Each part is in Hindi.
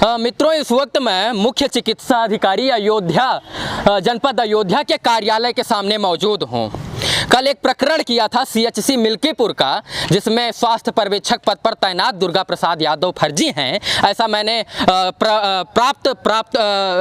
मित्रों, इस वक्त मैं मुख्य चिकित्सा अधिकारी अयोध्या जनपद अयोध्या के कार्यालय के सामने मौजूद हूं। कल एक प्रकरण किया था सीएचसी मिल्कीपुर का, जिसमें स्वास्थ्य पर्यवेक्षक पद पर तैनात दुर्गा प्रसाद यादव फर्जी हैं, ऐसा मैंने प्राप्त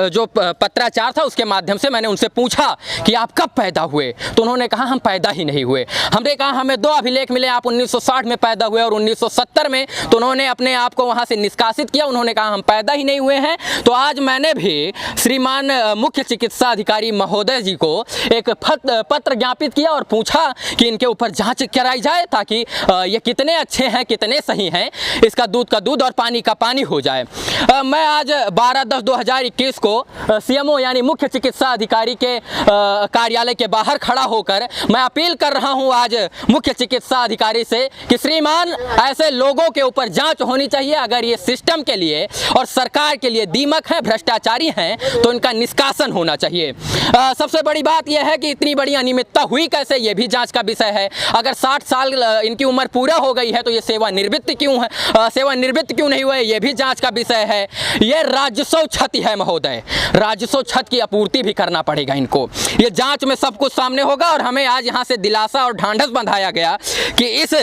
जो पत्राचार था उसके माध्यम से मैंने उनसे पूछा कि आप कब पैदा हुए, तो उन्होंने कहा हम पैदा ही नहीं हुए। हमने कहा हमें 2 अभिलेख मिले, आप 1960 में पैदा हुए और 1970 में, तो उन्होंने अपने आप को वहां से निष्कासित किया, उन्होंने कहा हम पैदा ही नहीं हुए हैं। तो आज मैंने भी श्रीमान मुख्य चिकित्सा अधिकारी महोदय जी को एक पत्र ज्ञापित किया और पूछा कि इनके ऊपर जांच कराई जाए, ताकि ये कितने अच्छे हैं, कितने सही हैं, इसका दूध का दूध और पानी का पानी हो जाए। मैं आज 12/10/2021 को सीएमओ यानी मुख्य चिकित्सा अधिकारी के कार्यालय के बाहर खड़ा होकर मैं अपील कर रहा हूं आज मुख्य चिकित्सा अधिकारी से कि श्रीमान, ऐसे लोगों के ऊपर जांच होनी चाहिए। अगर ये सिस्टम के लिए और सरकार के लिए दीमक है, भ्रष्टाचारी हैं, तो इनका निष्कासन होना चाहिए। सबसे बड़ी बात यह है कि इतनी बड़ी अनियमितता हुई कैसे, ये भी जांच का विषय है। अगर 60 साल इनकी उम्र पूरा हो गई है तो ये सेवानिवृत्त क्यों नहीं हुए, ये भी जांच का विषय है। ये राजस्व क्षति है महोदय, राजस्व क्षति की आपूर्ति भी करना पड़ेगा इनको। ये जांच में सब कुछ सामने होगा और हमें आज यहाँ से दिलासा और ढांढस बंधाया गया कि इस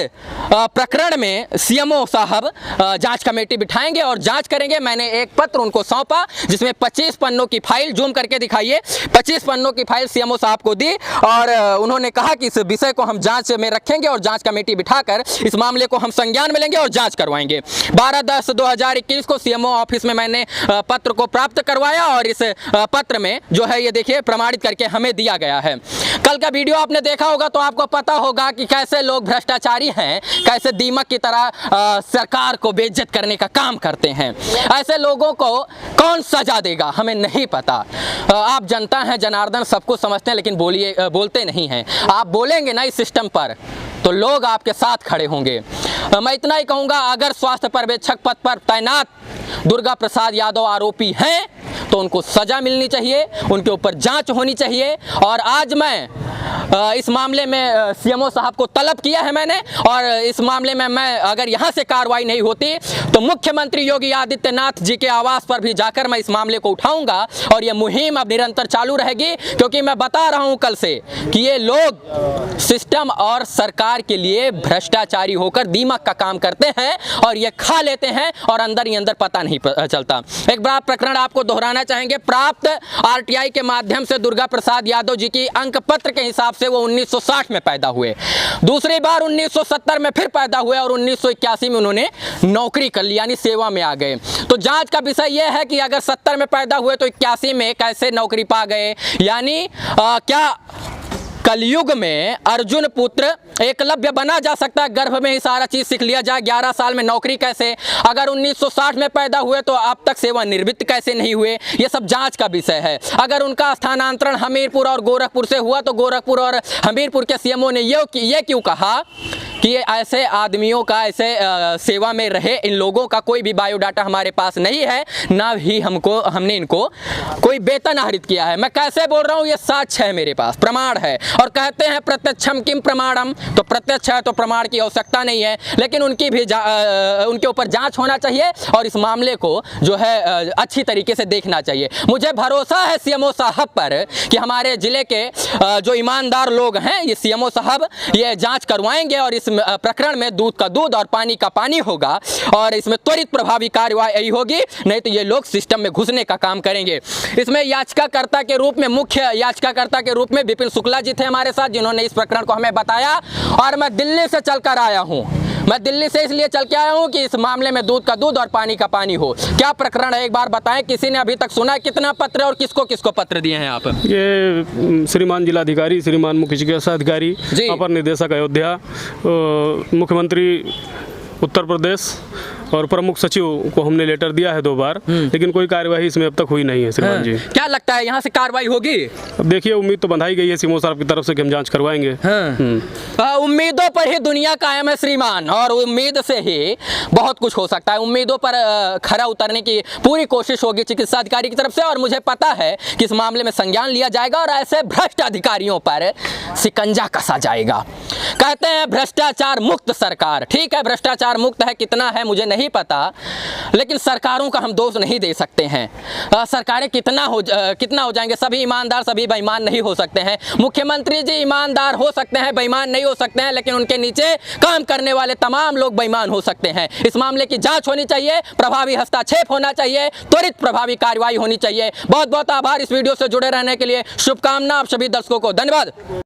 प्रकरण में सीएमओ साहब जांच कमेटी बिठाएंगे और जांच करेंगे। मैंने एक पत्र उनको सौंपा जिसमें 25 पन्नों की फाइल, जूम करके दिखाइए, 25 पन्नों की फाइल सीएमओ साहब को दी और उन्होंने कहा कि इस विषय को हम जांच में रखेंगे और जांच कमेटी बिठाकर इस मामले को हम संज्ञान में लेंगे और जांच करवाएंगे। 12/10/2021 को सीएमओ ऑफिस में मैंने पत्र को प्राप्त करवाया और इस पत्र में जो है ये देखिए प्रमाणित करके हमें दिया गया है। कल का वीडियो आपने देखा होगा तो आपको पता होगा कि कैसे लोग भ्रष्टाचारी हैं, कैसे दीमक की तरह सरकार को बेइज्जत करने का काम करते हैं। ऐसे लोगों को कौन सजा देगा हमें नहीं पता। आप जनता हैं, जनार्दन, सब कुछ समझते हैं, लेकिन बोलते नहीं हैं। आप बोलेंगे ना इस सिस्टम पर तो लोग आपके साथ खड़े होंगे। मैं इतना ही कहूँगा, अगर स्वास्थ्य पर्यवेक्षक पद पर तैनात दुर्गा प्रसाद यादव आरोपी हैं तो उनको सजा मिलनी चाहिए, उनके ऊपर जांच होनी चाहिए। और आज मैं इस मामले में सीएमओ साहब को तलब किया है मैंने, और इस मामले में मैं अगर यहाँ से कार्रवाई नहीं होती तो मुख्यमंत्री योगी आदित्यनाथ जी के आवास पर भी जाकर मैं इस मामले को उठाऊंगा और ये मुहिम अब निरंतर चालू रहेगी। क्योंकि मैं बता रहा हूँ कल से कि ये लोग सिस्टम और सरकार के लिए भ्रष्टाचारी होकर दीमक का काम करते हैं और ये खा लेते हैं और अंदर ही अंदर पता नहीं चलता। एक बड़ा प्रकरण आपको दोहराना चाहेंगे। प्राप्त आरटीआई के माध्यम से दुर्गा प्रसाद यादव जी की अंक पत्र के हिसाब से वो 1960 में पैदा हुए, दूसरी बार 1970 में फिर पैदा हुए और 1981 में उन्होंने नौकरी कर ली, यानी सेवा में आ गए। तो जांच का विषय यह है कि अगर 70 में पैदा हुए तो 81 में कैसे नौकरी पा गए, यानी क्या कलयुग में अर्जुन पुत्र एकलव्य बना जा सकता है? गर्भ में ही सारा चीज सीख लिया जाए, 11 साल में नौकरी कैसे? अगर 1960 में पैदा हुए तो अब तक सेवानिवृत्त कैसे नहीं हुए? ये सब जांच का विषय है। अगर उनका स्थानांतरण हमीरपुर और गोरखपुर से हुआ तो गोरखपुर और हमीरपुर के सीएमओ ने ये क्यों कहा कि ऐसे आदमियों का, ऐसे सेवा में रहे इन लोगों का कोई भी बायोडाटा हमारे पास नहीं है, ना ही हमने इनको कोई वेतन आहरित किया है। मैं कैसे बोल रहा हूँ, ये साक्ष्य है मेरे पास, प्रमाण है। और कहते हैं प्रत्यक्षम किम प्रमाणम, तो प्रत्यक्ष है तो प्रमाण की आवश्यकता नहीं है, लेकिन उनके ऊपर जांच होना चाहिए और इस मामले को जो है अच्छी तरीके से देखना चाहिए। मुझे भरोसा है सीएमओ साहब पर कि हमारे जिले के जो ईमानदार लोग हैं, ये सीएमओ साहब ये जांच करवाएंगे और इस प्रकरण में दूध का दूध और पानी का पानी होगा और इसमें त्वरित प्रभावी कार्यवाही होगी, नहीं तो ये लोग सिस्टम में घुसने का काम करेंगे। इसमें याचिकाकर्ता के रूप में, मुख्य याचिकाकर्ता के रूप में विपिन शुक्ला जी थे हमारे साथ, जिन्होंने इस प्रकरण को हमें बताया। और मैं दिल्ली से चलकर आया हूं, मैं दिल्ली से इसलिए चल के आया हूं कि इस मामले में दूध का दूध और पानी का पानी हो। क्या प्रकरण है एक बार बताएं, किसी ने अभी तक सुना है? कितना पत्र और किसको किसको पत्र दिए हैं आप? ये श्रीमान जिलाधिकारी, श्रीमान मुख्य चिकित्सा अधिकारी, अपर निदेशक अयोध्या, मुख्यमंत्री उत्तर प्रदेश और प्रमुख सचिव को हमने लेटर दिया है 2 बार, लेकिन कोई कार्यवाही इसमें अब तक हुई नहीं है। श्रीमान जी, क्या लगता है यहाँ से कार्रवाई होगी? अब देखिए, उम्मीद तो बंधाई गई है सीएमओ साहब की तरफ से कि हम जांच करवाएंगे। उम्मीदों पर ही दुनिया कायम है श्रीमान, और उम्मीद से ही बहुत कुछ हो सकता है। उम्मीदों पर खरा उतरने की पूरी कोशिश होगी चिकित्सा अधिकारी की तरफ से, और मुझे पता है कि इस मामले में संज्ञान लिया जाएगा और ऐसे भ्रष्ट अधिकारियों पर शिकंजा कसा जाएगा। कहते हैं भ्रष्टाचार मुक्त सरकार, ठीक है, भ्रष्टाचार मुक्त है, कितना है मुझे नहीं नहीं पता, लेकिन सरकारों का हम दोष नहीं दे सकते हैं। सरकारें कितना हो जाएंगे, सभी ईमानदार सभी बेईमान नहीं हो सकते हैं। मुख्यमंत्री जी ईमानदार हो सकते हैं, बेईमान नहीं हो सकते हैं, लेकिन उनके नीचे काम करने वाले तमाम लोग बेईमान हो सकते हैं। इस मामले की जांच होनी चाहिए, प्रभावी हस्तक्षेप होना चाहिए, त्वरित प्रभावी कार्रवाई होनी चाहिए। बहुत बहुत आभार इस वीडियो से जुड़े रहने के लिए। शुभकामना आप सभी दर्शकों को। धन्यवाद।